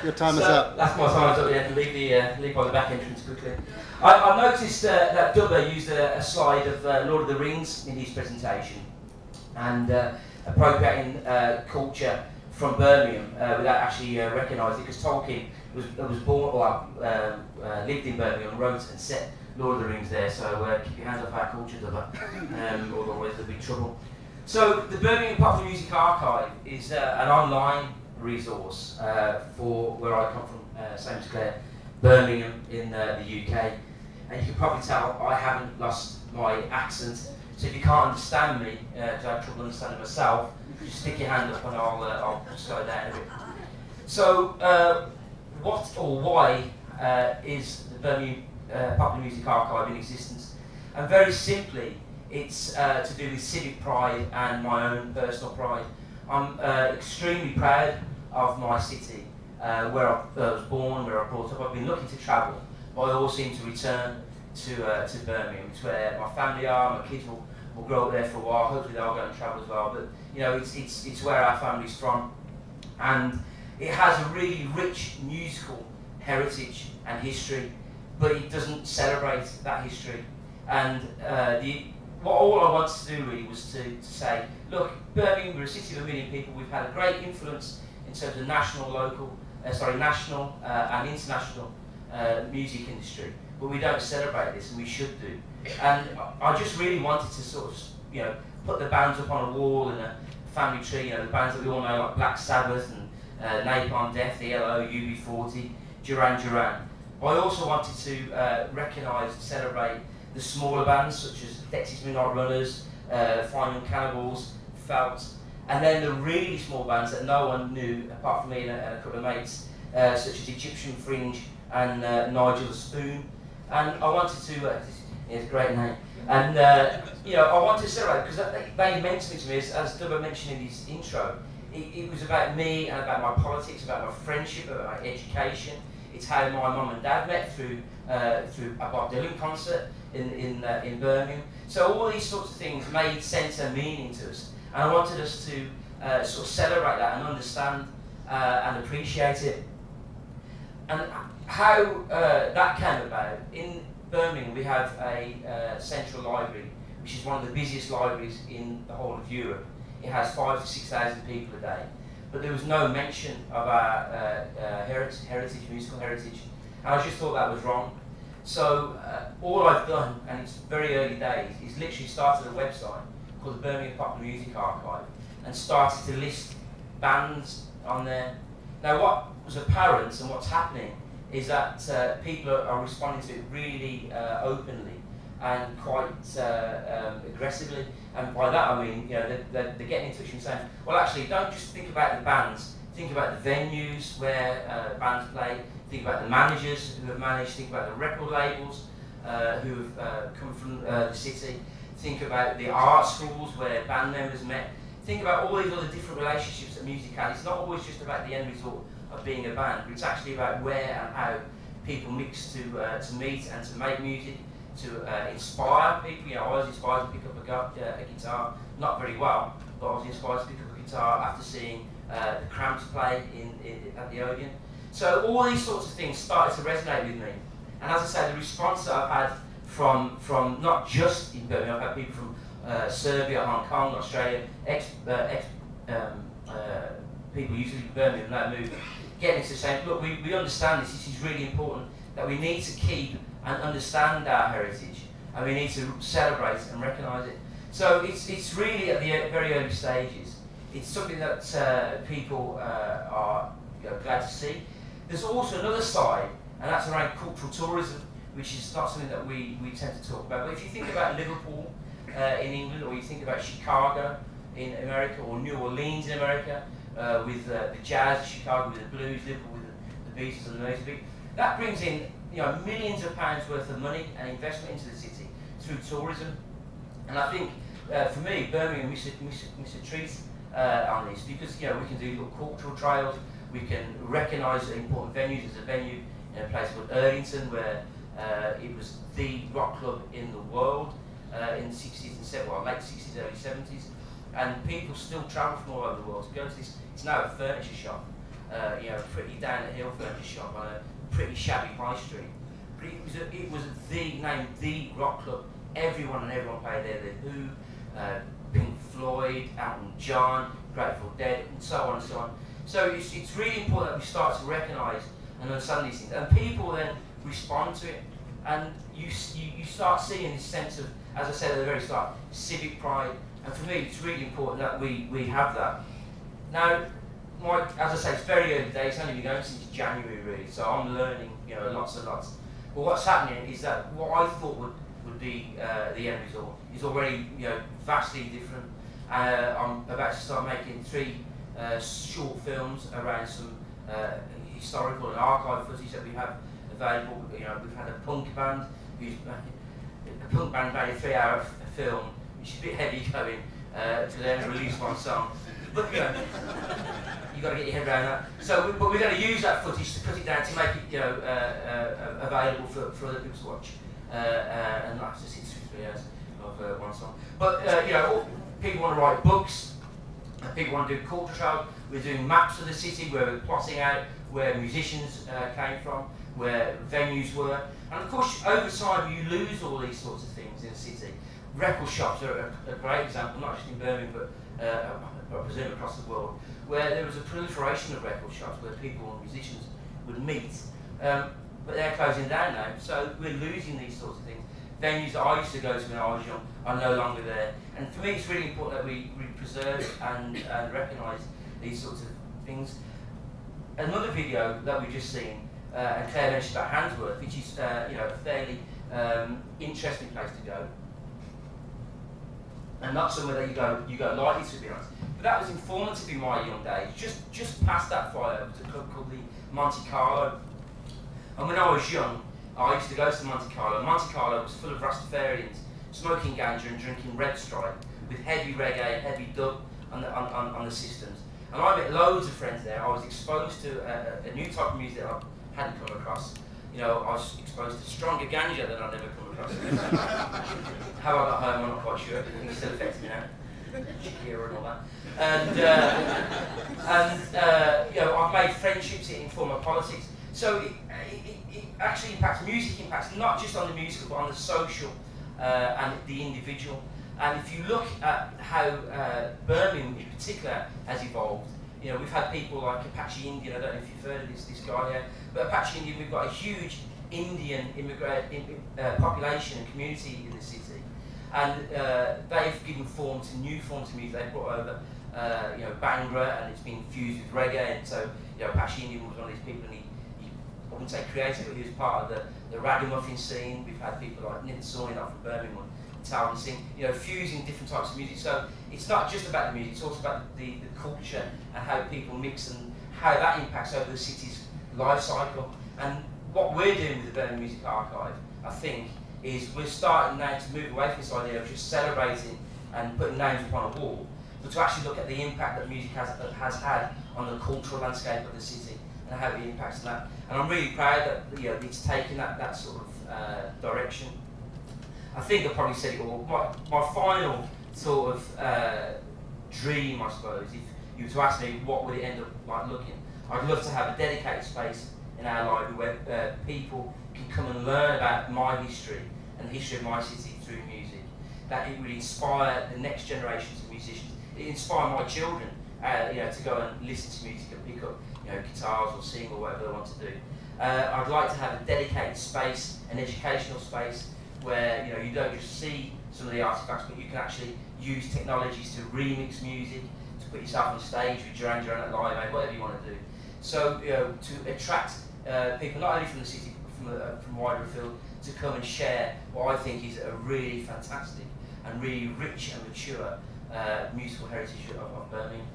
Your time is up. That's my time is up. Yeah, leave by the back entrance quickly. I noticed that Dubber used a slide of Lord of the Rings in his presentation, and appropriating culture from Birmingham without actually recognising it, because Tolkien was born or lived in Birmingham and wrote and set Lord of the Rings there. So keep your hands off our culture, Dubber, otherwise there'll be trouble. So the Birmingham Popular Music Archive is an online resource for where I come from, St Clair, Birmingham in the UK. And you can probably tell I haven't lost my accent. So if you can't understand me, because I have trouble understanding myself, just stick your hand up and I'll slow down a bit. So what or why is the Birmingham Popular Music Archive in existence? And very simply, it's to do with civic pride and my own personal pride. I'm extremely proud of my city, where I was born, where I brought up. I've been lucky to travel, but I always seem to return to Birmingham. It's where my family are. My kids will grow up there for a while. Hopefully they'll go and travel as well. But you know, it's where our family's from, and it has a really rich musical heritage and history, but it doesn't celebrate that history. And all I wanted to do really was to say, look, Birmingham, we're a city of 1 million people. We've had a great influence in terms of national and international music industry, but we don't celebrate this, and we should do. And I just really wanted to sort of, you know, put the bands up on a wall in a family tree. You know, the bands that we all know, like Black Sabbath and Napalm Death, ELO, UB40, Duran Duran. But I also wanted to recognise and celebrate the smaller bands such as Texas Midnight Runners, Fine Young Cannibals, Felt, and then the really small bands that no one knew apart from me and a couple of mates, such as Egyptian Fringe and Nigel the Spoon. And I wanted to, it's a great name, and you know, I wanted to celebrate because they mentioned it to me, as Dubber mentioned in his intro. It was about me and about my politics, about my friendship, about my education. It's how my mum and dad met through a Bob Dylan concert in Birmingham. So all these sorts of things made sense and meaning to us, and I wanted us to sort of celebrate that and understand and appreciate it. And how that came about, in Birmingham we have a central library, which is one of the busiest libraries in the whole of Europe. It has 5,000 to 6,000 people a day. But there was no mention of our musical heritage, and I just thought that was wrong. So all I've done, and it's very early days, is literally started a website called the Birmingham Popular Music Archive and started to list bands on there. Now what was apparent and what's happening is that people are responding to it really openly and quite aggressively. And by that I mean, you know, they're getting in touch and saying, well, actually, don't just think about the bands, think about the venues where bands play, think about the managers who have managed, think about the record labels who have come from the city, think about the art schools where band members met, think about all these other different relationships that music has. It's not always just about the end result of being a band, but it's actually about where and how people mix to meet and to make music, to inspire people. You know, I was inspired to pick up a guitar, not very well, but I was inspired to pick up a guitar after seeing the Cramps play at the Odeon. So all these sorts of things started to resonate with me. And as I say, the response that I've had from not just in Birmingham, I've had people from Serbia, Hong Kong, Australia, people usually in Birmingham, that move, getting to say, look, we understand this is really important, that we need to keep and understand our heritage, and we need to celebrate and recognise it. So it's really at the very early stages. It's something that people are glad to see. There's also another side, and that's around cultural tourism, which is not something that we tend to talk about. But if you think about Liverpool in England, or you think about Chicago in America, or New Orleans in America, with the jazz, Chicago with the blues, Liverpool with the Beatles and the music, that brings in, you know, millions of pounds worth of money and investment into the city through tourism. And I think for me, Birmingham, we should treat on this, because, you know, we can do little cultural trails, we can recognise important venues. There's a venue in a place called Erdington where it was the rock club in the world in the 60s and 70s, well, late 60s, early 70s, and people still travel from all over the world to go to this. It's now a furniture shop know, pretty down the hill furniture shop on a pretty shabby high street. But it was the rock club. Everyone played there. The Who, Pink Floyd, Elton John, Grateful Dead, and so on and so on. So it's really important that we start to recognise and understand these things, and people then respond to it, and you start seeing this sense of, as I said at the very start, civic pride. And for me, it's really important that we have that. Now, as I say, it's very early days. It's only been going since January, really. So I'm learning, lots and lots. But what's happening is that what I thought would be the end result is already, vastly different. I'm about to start making 3 short films around some historical and archive footage that we have available. We've had a punk band made a 3-hour film, which is a bit heavy going to then release one song. But you've got to get your head around that. So, but we're going to use that footage to put it down to make it, available for other people to watch. And that's just 3 hours of one song. But people want to write books. People want to do culture travel. We're doing maps of the city where we're plotting out where musicians came from, where venues were. And of course, over time, you lose all these sorts of things in the city. Record shops are a great example, not just in Birmingham, but I presume across the world, where there was a proliferation of record shops where people and musicians would meet. But they're closing down now, so we're losing these sorts of things. Venues that I used to go to when I was young are no longer there. And for me, it's really important that we preserve and recognise these sorts of things. Another video that we've just seen, and Claire mentioned about Handsworth, which is a fairly interesting place to go, and not somewhere that you go lightly, to be honest. But that was informative in my young days. Just past that flyover to a club called the Monte Carlo. And when I was young, I used to go to Monte Carlo. Monte Carlo was full of Rastafarians smoking ganja and drinking Red Stripe with heavy reggae, heavy dub on the systems. And I met loads of friends there. I was exposed to a new type of music that I hadn't come across. I was exposed to stronger ganja than I'd ever come across. How I got home, I'm not quite sure. It still affects me now. Shakira and all that. And I've made friendships in form of politics. So it actually impacts, music impacts not just on the musical, but on the social and the individual. And if you look at how Birmingham in particular has evolved, we've had people like Apache Indian. I don't know if you've heard of this guy here, but Apache Indian, we've got a huge Indian immigrant population and community in the city, and they've given form to new forms of music. They've brought over, Bhangra, and it's been fused with reggae. And so, Apache Indian was one of these people, and he I wouldn't say creative, but he was part of the ragamuffin scene. We've had people like Nint Sawin up from Birmingham, Talbot scene, fusing different types of music. So it's not just about the music, it's also about the culture and how people mix and how that impacts over the city's life cycle. And what we're doing with the Birmingham Music Archive, I think, is we're starting now to move away from this idea of just celebrating and putting names upon a wall, but to actually look at the impact that music has had on the cultural landscape of the city and how it impacts that. And I'm really proud that it's taken that sort of direction. I think I probably said it all. My final sort of dream, I suppose, if you were to ask me what would it end up like looking, I'd love to have a dedicated space in our library where people can come and learn about my history and the history of my city through music. That it would inspire the next generations of musicians. It inspire my children, to go and listen to music and pick up, guitars or sing or whatever they want to do. I'd like to have a dedicated space, an educational space, where you don't just see some of the artifacts, but you can actually use technologies to remix music, to put yourself on stage with Duran Duran at Live Aid, whatever you want to do. So to attract people not only from the city, but from wider afield, to come and share what I think is a really fantastic and really rich and mature musical heritage of Birmingham.